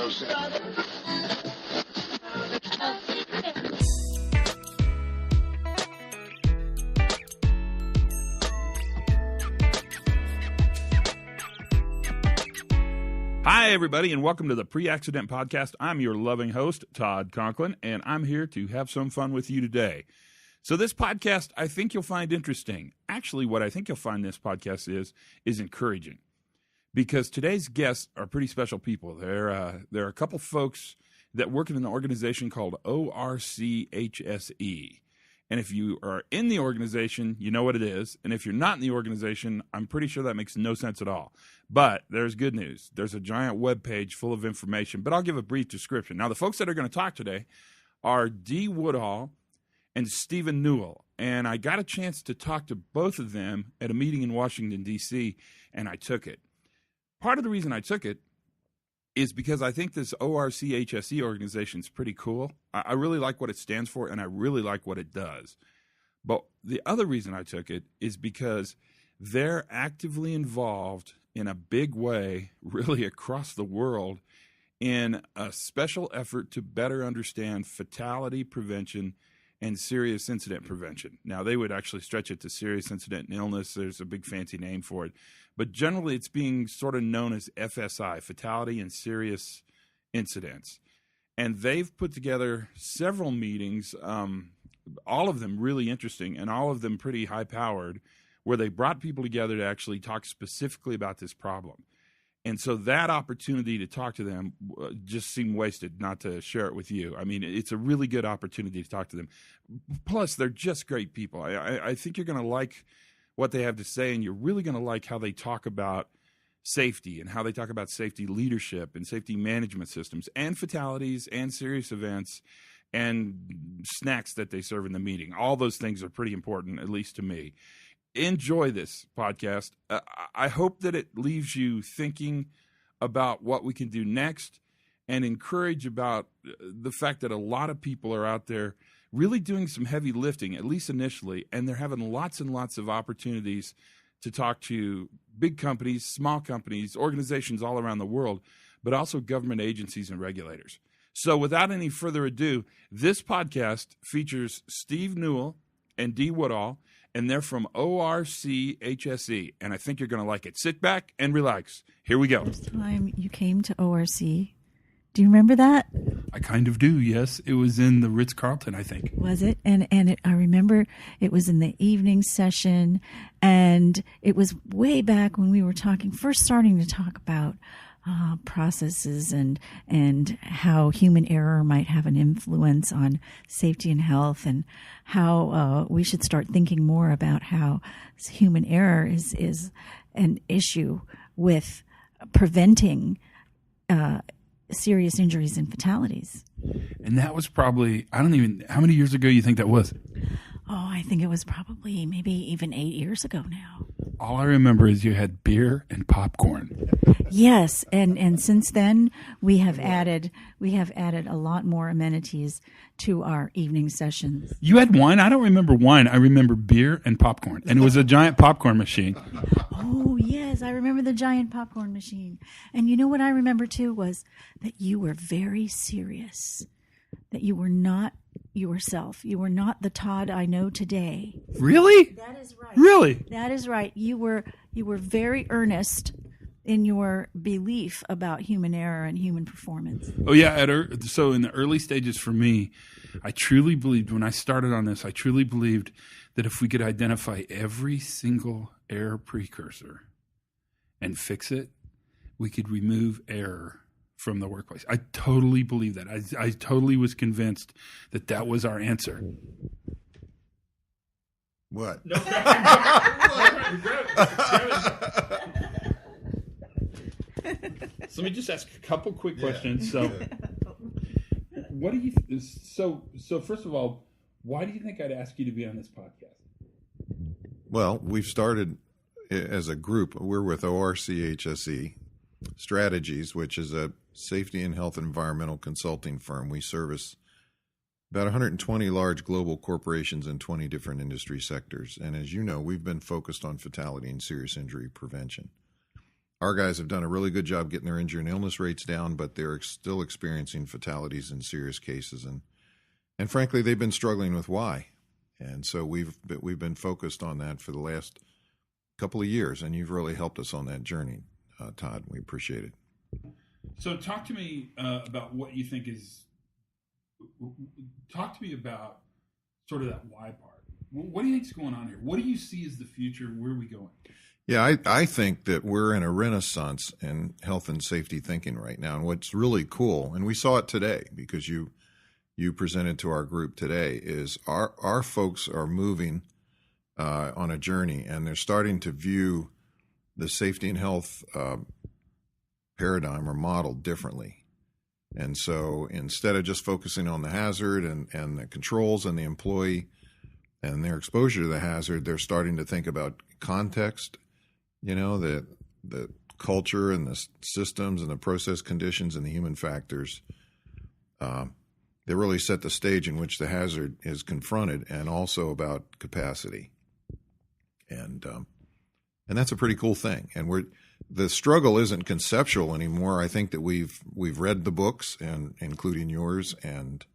Hi, everybody, and welcome to the Pre-Accident Podcast. I'm your loving host, Todd Conklin, and I'm here to have some fun with you today. So this podcast, I think you'll find interesting. Actually, what I think you'll find this podcast is encouraging, because today's guests are pretty special people. There are a couple folks that work in an organization called ORCHSE. And if you are in the organization, you know what it is. And if you're not in the organization, I'm pretty sure that makes no sense at all. But there's good news. There's a giant web page full of information, but I'll give a brief description. Now, the folks that are going to talk today are Dee Woodhull and Stephen Newell. And I got a chance to talk to both of them at a meeting in Washington, D.C., and I took it. Part of the reason I took it is because I think this ORCHSE organization is pretty cool. I really like what it stands for, and I really like what it does. But the other reason I took it is because they're actively involved in a big way, really across the world, in a special effort to better understand fatality prevention and serious incident prevention. Now, they would actually stretch it to serious incident and illness. There's a big fancy name for it. But generally, it's being sort of known as FSI, fatality and serious incidents. And they've put together several meetings, all of them really interesting and all of them pretty high-powered, where they brought people together to actually talk specifically about this problem. And so that opportunity to talk to them just seemed wasted not to share it with you. I mean, it's a really good opportunity to talk to them. Plus, they're just great people. I think you're going to like what they have to say, and you're really going to like how they talk about safety and how they talk about safety leadership and safety management systems and fatalities and serious events and snacks that they serve in the meeting. All those things are pretty important, at least to me. Enjoy this podcast. I hope that it leaves you thinking about what we can do next and encourage about the fact that a lot of people are out there really doing some heavy lifting, at least initially, and they're having lots and lots of opportunities to talk to big companies, small companies, organizations all around the world, but also government agencies and regulators. So without any further ado, this podcast features Steve Newell and Dee Woodhull, and they're from ORCHSE, and I think you're going to like it. Sit back and relax. Here we go. First time you came to ORC, do you remember that? I kind of do, yes. It was in the Ritz-Carlton, I think. Was it? I remember it was in the evening session, and it was way back when we were first starting to talk about processes and how human error might have an influence on safety and health, and how we should start thinking more about how human error is an issue with preventing serious injuries and fatalities. And that was probably, how many years ago you think that was? Oh, I think it was probably maybe even 8 years ago now. All I remember is you had beer and popcorn. Yes, and since then we have added a lot more amenities to our evening sessions. You had wine? I don't remember wine. I remember beer and popcorn, and it was a giant popcorn machine. Oh yes, I remember the giant popcorn machine. And you know what I remember too was that you were very serious. That you were not yourself. You were not the Todd I know today. Really? That is right. Really? That is right. You were very earnest in your belief about human error and human performance. Oh yeah. So in the early stages for me, I truly believed, when I started on this, I truly believed that if we could identify every single error precursor and fix it, we could remove error from the workplace. I totally believe that. I totally was convinced that was our answer. What? No. So let me just ask a couple quick questions. So, what do you? So first of all, why do you think I'd ask you to be on this podcast? Well, we've started as a group. We're with ORCHSE Strategies, which is a safety and health environmental consulting firm. We service about 120 large global corporations in 20 different industry sectors. And as you know, we've been focused on fatality and serious injury prevention. our guys have done a really good job getting their injury and illness rates down, but they're still experiencing fatalities in serious cases, and frankly, they've been struggling with why. And so we've been focused on that for the last couple of years, and you've really helped us on that journey, Todd. We appreciate it. So talk to me about what you think is. Talk to me about sort of that why part. What do you think is going on here? What do you see as the future? Where are we going? Yeah, I think that we're in a renaissance in health and safety thinking right now. And what's really cool, and we saw it today because you presented to our group today, is our folks are moving on a journey, and they're starting to view the safety and health paradigm or model differently. And so instead of just focusing on the hazard and the controls and the employee and their exposure to the hazard, they're starting to think about context, the culture and the systems and the process conditions and the human factors. They really set the stage in which the hazard is confronted, and also about capacity. And that's a pretty cool thing. And the struggle isn't conceptual anymore. I think that we've read the books, and including yours, and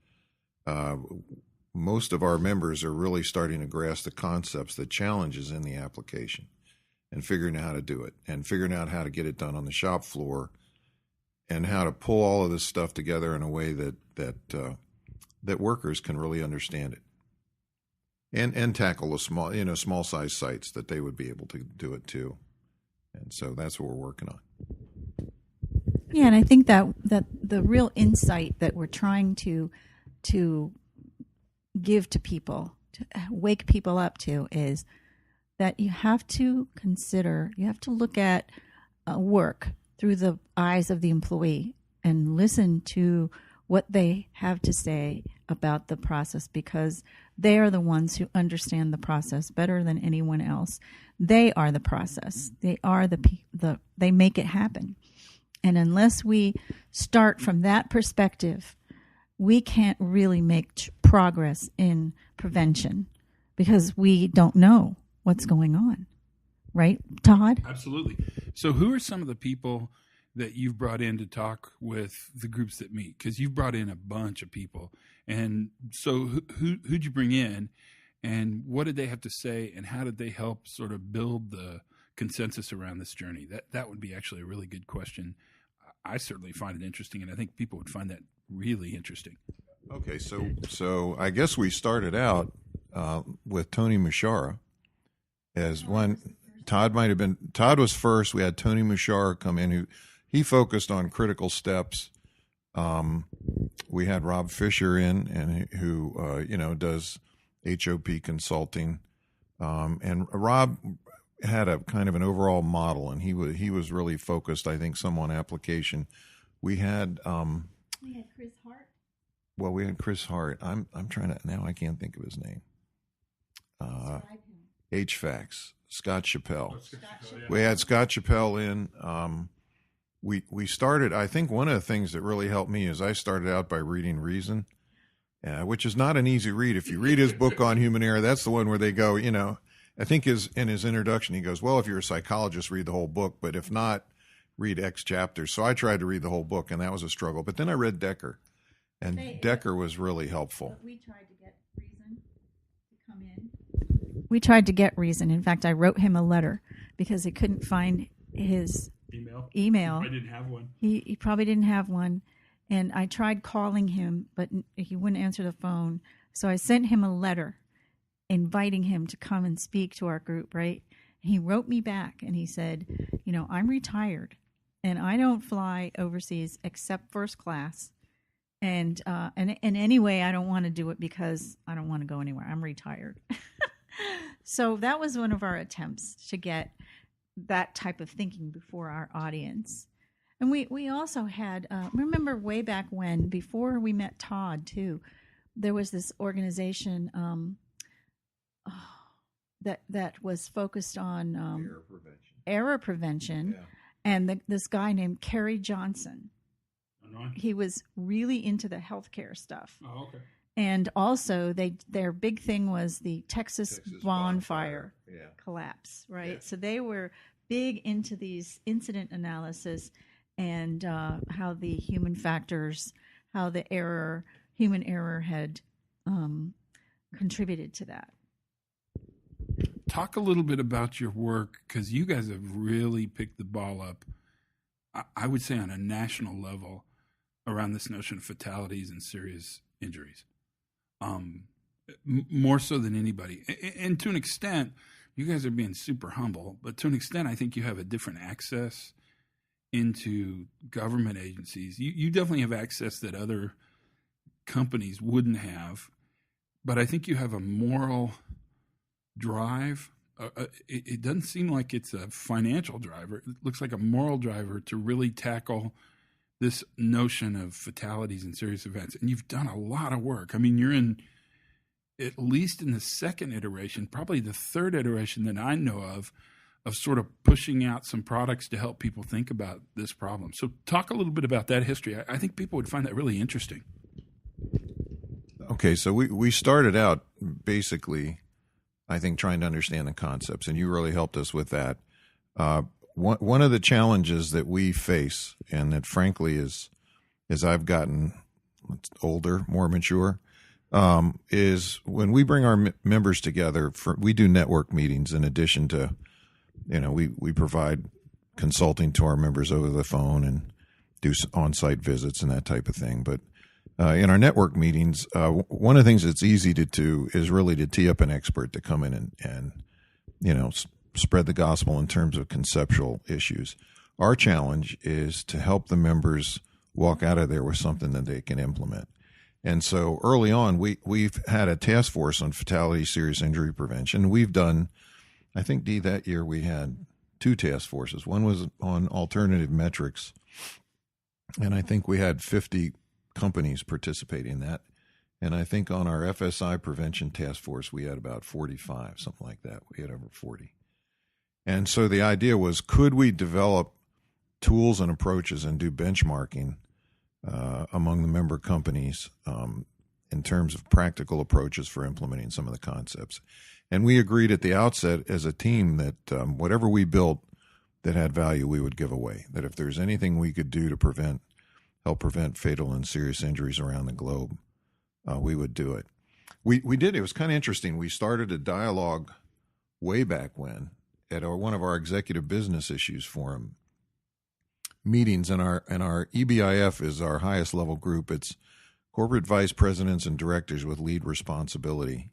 most of our members are really starting to grasp the concepts, the challenges in the application, and figuring out how to do it, and figuring out how to get it done on the shop floor, and how to pull all of this stuff together in a way that workers can really understand it, and tackle the small size sites that they would be able to do it too. And so that's what we're working on. Yeah, and I think that the real insight that we're trying to give to people, to wake people up to, is that you have to look at work through the eyes of the employee and listen to what they have to say about the process, because they are the ones who understand the process better than anyone else. They are the process. They are they make it happen. And unless we start from that perspective, we can't really make progress in prevention, because we don't know what's going on. Right, Todd? Absolutely. So who are some of the people that you've brought in to talk with the groups that meet? Because you've brought in a bunch of people. And so who'd you bring in, and what did they have to say, and how did they help sort of build the consensus around this journey? That would be actually a really good question. I certainly find it interesting, and I think people would find that really interesting. Okay, so I guess we started out with Tony Mushara as one. Todd was first. We had Tony Mushara come in, he focused on critical steps. We had Rob Fisher in, and who does HOP consulting, and Rob had a kind of an overall model, and he was really focused, I think, some on application. We had Chris Hart. Well, we had Chris Hart. I'm trying to now. I can't think of his name. HVACs. Scott Chappell. We had Scott Chappell in. We started. I think one of the things that really helped me is I started out by reading Reason, which is not an easy read. If you read his book on human error, that's the one where they go. I think in his introduction he goes, "Well, if you're a psychologist, read the whole book, but if not, read X chapters." So I tried to read the whole book, and that was a struggle. But then I read Decker, and Decker was really helpful. We tried to get Reason to come in. We tried to get Reason. In fact, I wrote him a letter because he couldn't find his email. I didn't have one. He probably didn't have one. And I tried calling him, but he wouldn't answer the phone. So I sent him a letter inviting him to come and speak to our group, right? He wrote me back and he said, I'm retired and I don't fly overseas except first class. And anyway, I don't want to do it because I don't want to go anywhere. I'm retired. So that was one of our attempts to get that type of thinking before our audience. And we also had, remember way back when, before we met Todd too, there was this organization that was focused on error prevention. Yeah. And this guy named Kerry Johnson. He was really into the healthcare stuff. Oh, okay. And also, their big thing was the Texas bonfire collapse, right? Yeah. So they were big into these incident analysis and how the human factors, how the human error had contributed to that. Talk a little bit about your work, because you guys have really picked the ball up, I would say on a national level, around this notion of fatalities and serious injuries. More so than anybody. And to an extent, you guys are being super humble, but to an extent, I think you have a different access into government agencies. You definitely have access that other companies wouldn't have, but I think you have a moral drive. It doesn't seem like it's a financial driver. It looks like a moral driver to really tackle this notion of fatalities and serious events. And you've done a lot of work. I mean, you're in, at least in the second iteration, probably the third iteration that I know of sort of pushing out some products to help people think about this problem. So talk a little bit about that history. I think people would find that really interesting. Okay, so we started out basically, I think, trying to understand the concepts, and you really helped us with that. One of the challenges that we face, and that frankly is, as I've gotten older, more mature, is when we bring our members together. We do network meetings in addition to, we provide consulting to our members over the phone and do on-site visits and that type of thing. But in our network meetings, one of the things that's easy to do is really to tee up an expert to come in and spread the gospel in terms of conceptual issues. Our challenge is to help the members walk out of there with something that they can implement. And so early on, we've had a task force on fatality, serious injury prevention. We've done, I think, Dee, that year we had 2 task forces. One was on alternative metrics, and I think we had 50 companies participating in that. And I think on our FSI prevention task force, we had about 45, something like that. We had over 40. And so the idea was, could we develop tools and approaches and do benchmarking among the member companies in terms of practical approaches for implementing some of the concepts? And we agreed at the outset as a team that whatever we built that had value, we would give away. That if there's anything we could do to help prevent fatal and serious injuries around the globe, we would do it. We did. It was kind of interesting. We started a dialogue way back when at one of our executive business issues forum meetings, and our EBIF is our highest level group. It's corporate vice presidents and directors with lead responsibility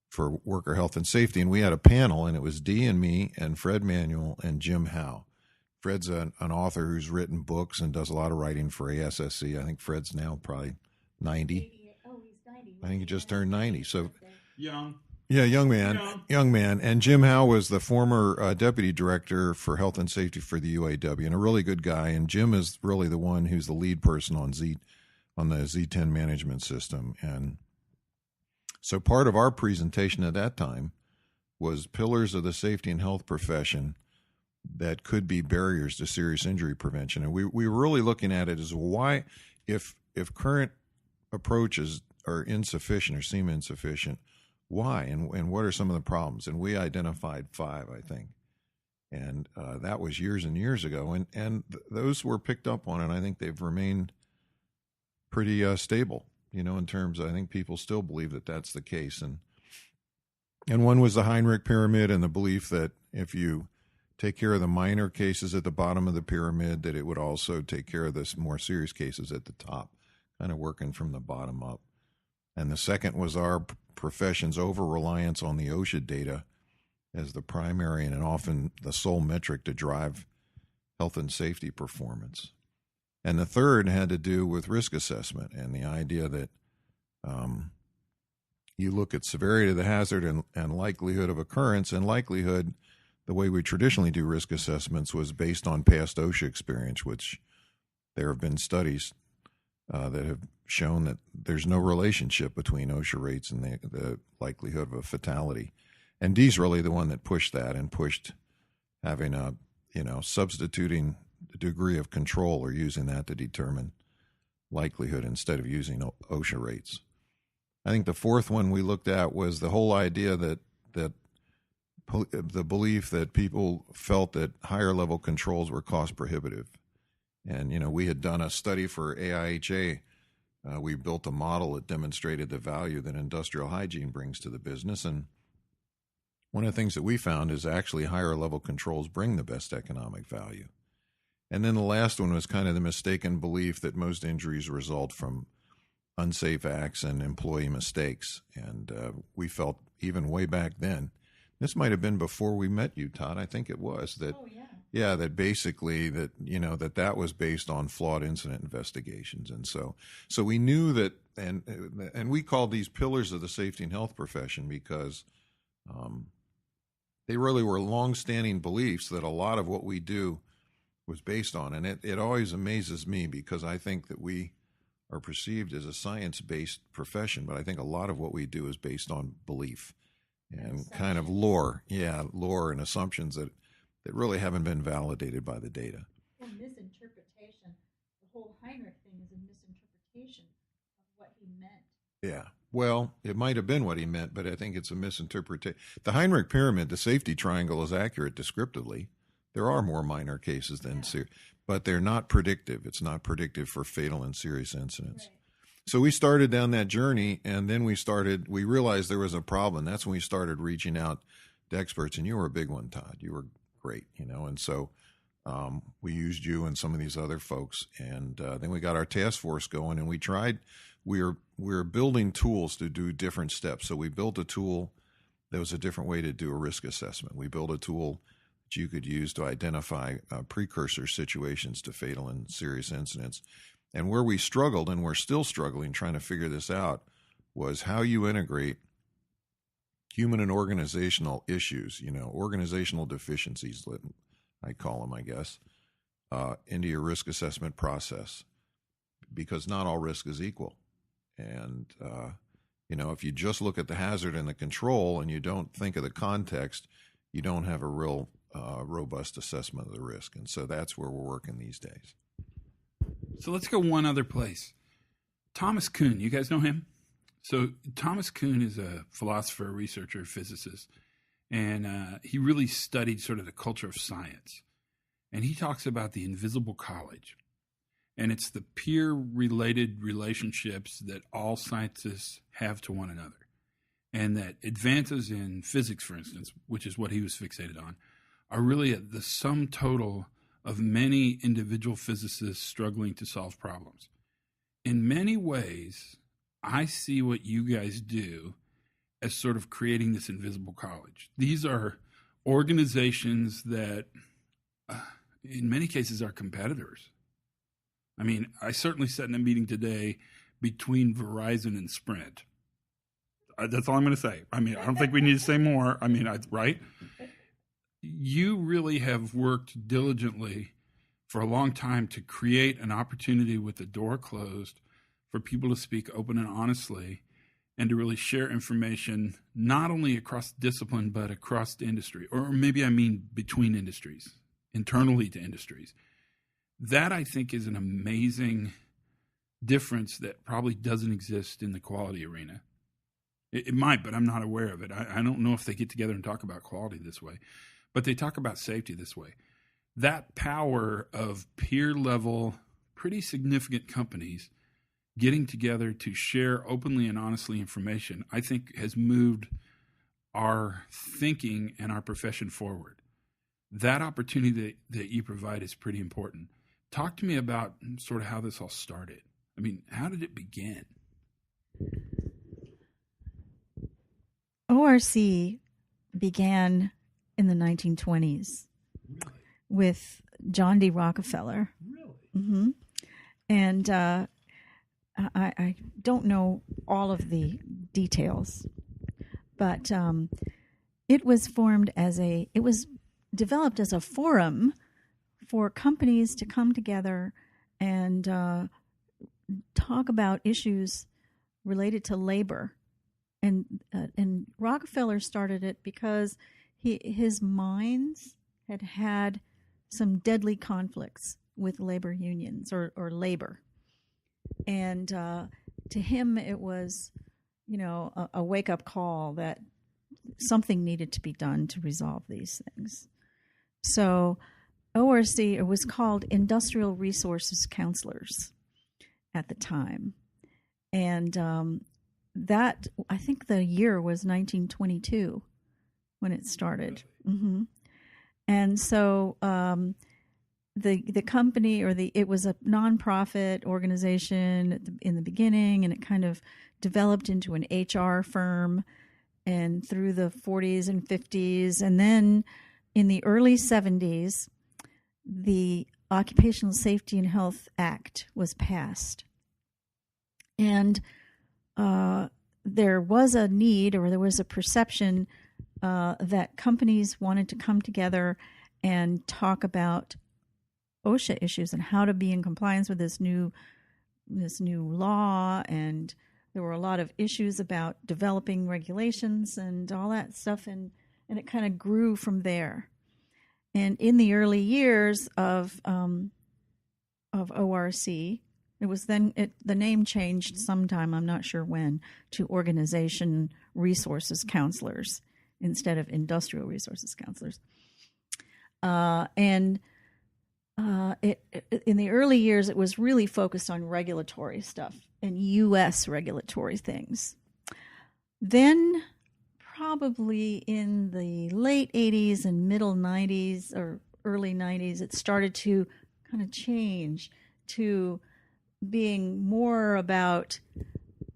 for worker health and safety. And we had a panel, and it was Dee and me and Fred Manuel and Jim Howe. Fred's an author who's written books and does a lot of writing for ASSC. I think Fred's now probably 90. Oh, he's 90. I think he just turned 90. So Young. Yeah, young man. And Jim Howe was the former deputy director for health and safety for the UAW, and a really good guy. And Jim is really the one who's the lead person on the Z10 management system. And so part of our presentation at that time was pillars of the safety and health profession that could be barriers to serious injury prevention. And we were really looking at it as why, if current approaches are insufficient or seem insufficient, why, and what are some of the problems? And we identified 5, I think. And that was years and years ago. And those were picked up on, and I think they've remained pretty stable, in terms of, I think people still believe that that's the case. And one was the Heinrich pyramid, and the belief that if you take care of the minor cases at the bottom of the pyramid, that it would also take care of the more serious cases at the top, kind of working from the bottom up. And the second was our profession's over-reliance on the OSHA data as the primary and often the sole metric to drive health and safety performance. And the third had to do with risk assessment and the idea that you look at severity of the hazard and likelihood of occurrence, and likelihood, the way we traditionally do risk assessments, was based on past OSHA experience, which there have been studies that have shown that there's no relationship between OSHA rates and the likelihood of a fatality. And Dee's really the one that pushed that, and pushed having substituting the degree of control, or using that to determine likelihood instead of using OSHA rates. I think the fourth one we looked at was the whole idea that the belief that people felt that higher level controls were cost prohibitive. And, we had done a study for AIHA. We built a model that demonstrated the value that industrial hygiene brings to the business. And one of the things that we found is actually higher level controls bring the best economic value. And then the last one was kind of the mistaken belief that most injuries result from unsafe acts and employee mistakes. And we felt even way back then, this might have been before we met you, Todd. I think it was that. Oh, yeah. Yeah, that basically that that was based on flawed incident investigations, and so we knew that, and we called these pillars of the safety and health profession because they really were longstanding beliefs that a lot of what we do was based on, and it always amazes me because I think that we are perceived as a science-based profession, but I think a lot of what we do is based on belief and kind of lore and assumptions that really haven't been validated by the data. Well, misinterpretation. The whole Heinrich thing is a misinterpretation of what he meant. Yeah. Well, it might have been what he meant, but I think it's a misinterpretation. The Heinrich pyramid, the safety triangle, is accurate descriptively. There are more minor cases than serious, but they're not predictive. It's not predictive for fatal and serious incidents. Right. So we started down that journey, and then we realized there was a problem. That's when we started reaching out to experts, and you were a big one, Todd. You were great, and so we used you and some of these other folks, and then we got our task force going, and we were building tools to do different steps. So we built a tool that was a different way to do a risk assessment. We built a tool that you could use to identify precursor situations to fatal and serious incidents. And where we struggled, and we're still struggling trying to figure this out, was how you integrate human and organizational issues, organizational deficiencies, I call them, I guess, into your risk assessment process, because not all risk is equal. And, if you just look at the hazard and the control and you don't think of the context, you don't have a real robust assessment of the risk. And so that's where we're working these days. So let's go one other place. Thomas Kuhn, you guys know him? So Thomas Kuhn is a philosopher, researcher, physicist, and he really studied sort of the culture of science. And he talks about the invisible college. And it's the peer-related relationships that all scientists have to one another. And that advances in physics, for instance, which is what he was fixated on, are really the sum total of many individual physicists struggling to solve problems. In many ways, I see what you guys do as sort of creating this invisible college. These are organizations that, in many cases, are competitors. I mean, I certainly sat in a meeting today between Verizon and Sprint. That's all I'm going to say. I mean, I don't think we need to say more. I mean, right? You really have worked diligently for a long time to create an opportunity with the door closed for people to speak open and honestly and to really share information, not only across discipline, but across the industry, or maybe I mean between industries, internally to industries. That, I think, is an amazing difference that probably doesn't exist in the quality arena. It might, but I'm not aware of it. I don't know if they get together and talk about quality this way, but they talk about safety this way. That power of peer-level, pretty significant companies getting together to share openly and honestly information, I think has moved our thinking and our profession forward. That opportunity that you provide is pretty important. Talk to me about sort of how this all started. I mean, how did it begin? ORC began in the 1920s with John D. Rockefeller. Really? Mm-hmm. And I don't know all of the details, but it was developed as a forum for companies to come together and talk about issues related to labor. And Rockefeller started it because his mines had some deadly conflicts with labor unions or labor. And to him, it was, a wake-up call that something needed to be done to resolve these things. So ORC, it was called Industrial Resources Counselors at the time. And that, I think the year was 1922 when it started. Mm-hmm. And so the company, it was a nonprofit organization in the beginning, and it kind of developed into an HR firm and through the 40s and 50s. And then in the early 70s, the Occupational Safety and Health Act was passed. And there was a need, or there was a perception that companies wanted to come together and talk about OSHA issues and how to be in compliance with this new law. And there were a lot of issues about developing regulations and all that stuff, and it kind of grew from there. And in the early years of ORC, it was then the name changed sometime, I'm not sure when, to Organization Resources Counselors instead of Industrial Resources Counselors. In the early years, it was really focused on regulatory stuff and U.S. regulatory things. Then, probably in the late 80s and middle 90s or early 90s, it started to kind of change to being more about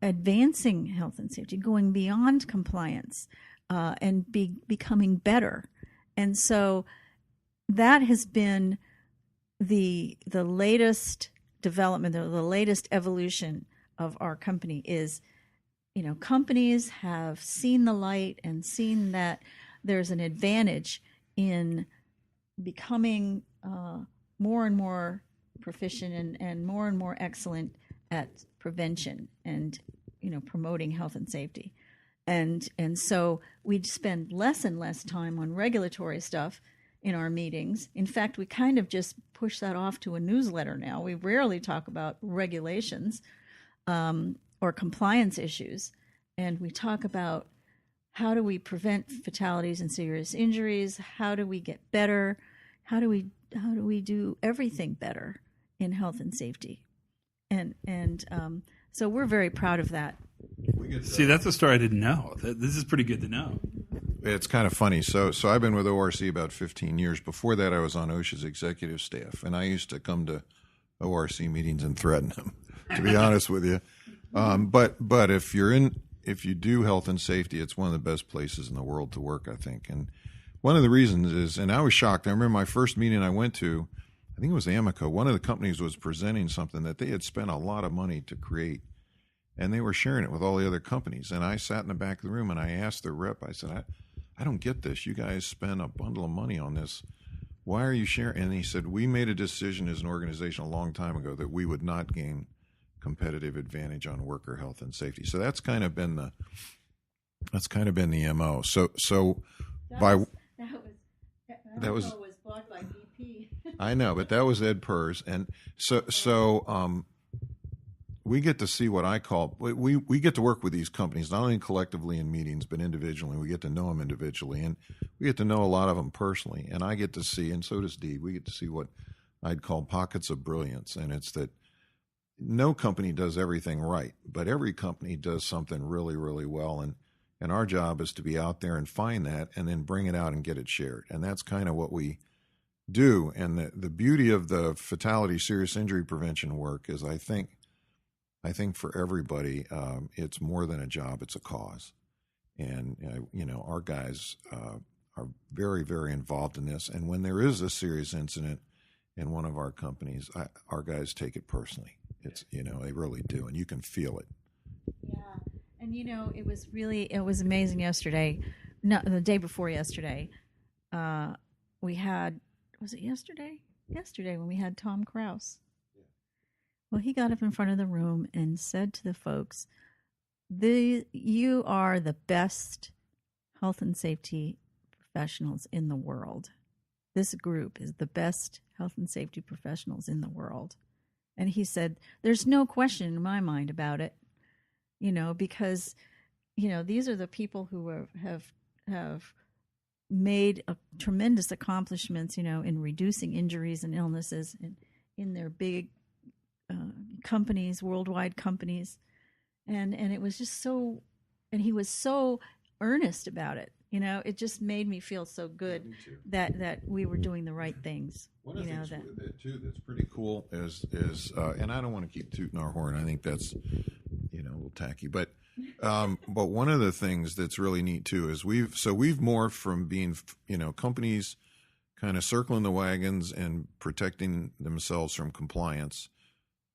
advancing health and safety, going beyond compliance, and becoming better. And so that has been the latest development, or the latest evolution of our company is, companies have seen the light and seen that there's an advantage in becoming more and more proficient and more excellent at prevention and promoting health and safety. And so we'd spend less and less time on regulatory stuff in our meetings. In fact, we kind of just push that off to a newsletter now. We rarely talk about regulations or compliance issues, and we talk about how do we prevent fatalities and serious injuries, how do we get better, how do we do everything better in health and safety. And so we're very proud of that. See, that's a story I didn't know. This is pretty good to know. It's kind of funny. So I've been with ORC about 15 years. Before that, I was on OSHA's executive staff, and I used to come to ORC meetings and threaten them, to be honest with you. But if you do health and safety, it's one of the best places in the world to work, I think. And one of the reasons is, and I was shocked. I remember my first meeting I went to, I think it was Amico. One of the companies was presenting something that they had spent a lot of money to create, and they were sharing it with all the other companies. And I sat in the back of the room, and I asked the rep, I said, I don't get this. You guys spend a bundle of money on this. Why are you sharing? And he said, we made a decision as an organization a long time ago that we would not gain competitive advantage on worker health and safety. So that's kind of been the MO. That was bought by BP. I know, but that was Ed Purz, and so we get to see what I call we get to work with these companies not only collectively in meetings but individually. We get to know them individually, and we get to know a lot of them personally. And I get to see, and so does Dee. We get to see what I'd call pockets of brilliance, and it's that no company does everything right, but every company does something really, really well, and our job is to be out there and find that and then bring it out and get it shared. And that's kind of what we do. And the beauty of the fatality, serious injury prevention work is I think for everybody, it's more than a job, it's a cause. And, our guys are very, very involved in this. And when there is a serious incident in one of our companies, our guys take it personally. It's, they really do. And you can feel it. Yeah. And, it was amazing yesterday. No, the day before yesterday, we had, was it yesterday? Yesterday when we had Tom Kraus. Yeah. Well, he got up in front of the room and said to the folks, you are the best health and safety professionals in the world. This group is the best health and safety professionals in the world. And he said, there's no question in my mind about it. Because, these are the people who have have made tremendous accomplishments, in reducing injuries and illnesses in their big companies, worldwide companies. And it was just so, and he was so earnest about it. It just made me feel so good that we were doing the right things. One of the things too that's pretty cool is and I don't want to keep tooting our horn. I think that's a little tacky, but one of the things that's really neat too is we've morphed from being companies kind of circling the wagons and protecting themselves from compliance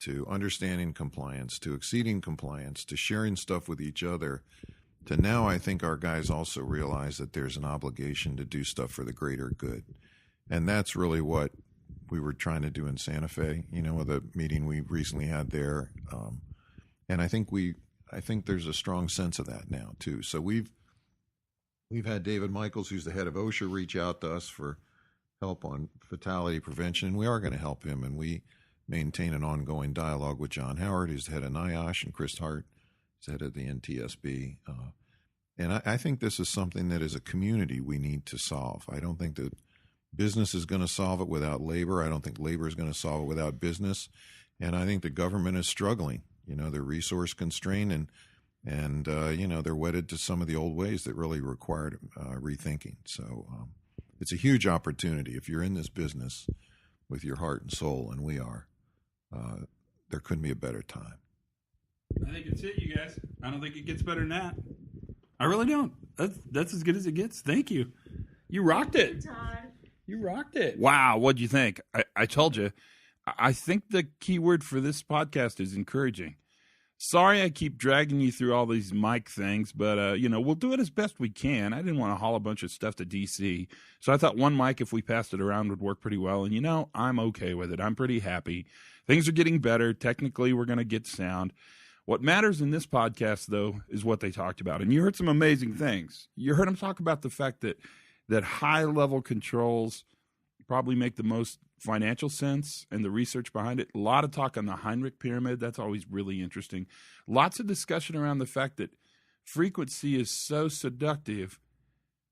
to understanding compliance to exceeding compliance to sharing stuff with each other. To now, I think our guys also realize that there's an obligation to do stuff for the greater good. And that's really what we were trying to do in Santa Fe, with a meeting we recently had there. And I think there's a strong sense of that now, too. So we've had David Michaels, who's the head of OSHA, reach out to us for help on fatality prevention. And we are going to help him. And we maintain an ongoing dialogue with John Howard, who's the head of NIOSH, and Chris Hart, head of the NTSB. And I think this is something that as a community we need to solve. I don't think that business is going to solve it without labor. I don't think labor is going to solve it without business. And I think the government is struggling. They're resource constrained and they're wedded to some of the old ways that really required rethinking. So it's a huge opportunity. If you're in this business with your heart and soul, and we are, there couldn't be a better time. I think it's it, you guys. I don't think it gets better than that. I really don't. That's as good as it gets. Thank you. You rocked it. You rocked it. Wow. What'd you think? I told you. I think the key word for this podcast is encouraging. Sorry I keep dragging you through all these mic things, but, we'll do it as best we can. I didn't want to haul a bunch of stuff to D.C., so I thought one mic, if we passed it around, would work pretty well. And, I'm okay with it. I'm pretty happy. Things are getting better. Technically, we're going to get sound. What matters in this podcast, though, is what they talked about. And you heard some amazing things. You heard them talk about the fact that high-level controls probably make the most financial sense and the research behind it. A lot of talk on the Heinrich pyramid. That's always really interesting. Lots of discussion around the fact that frequency is so seductive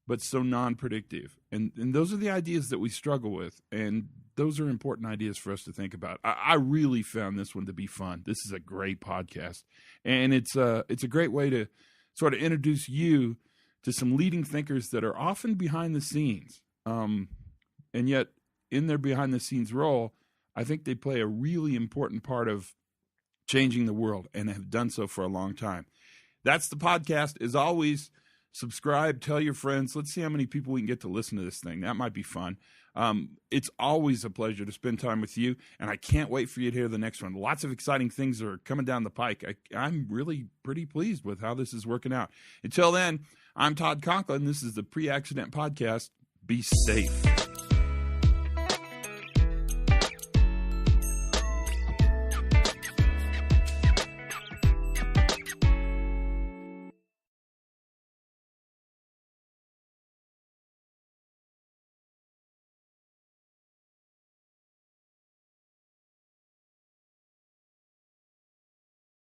but so non-predictive. And those are the ideas that we struggle with. And those are important ideas for us to think about. I really found this one to be fun. This is a great podcast. And it's a great way to sort of introduce you to some leading thinkers that are often behind the scenes. And yet, in their behind-the-scenes role, I think they play a really important part of changing the world and have done so for a long time. That's the podcast. As always, subscribe, tell your friends. Let's see how many people we can get to listen to this thing. That might be fun. It's always a pleasure to spend time with you, and I can't wait for you to hear the next one. Lots of exciting things are coming down the pike. I'm really pretty pleased with how this is working out. Until then, I'm Todd Conklin. This is the Pre-Accident Podcast. Be safe.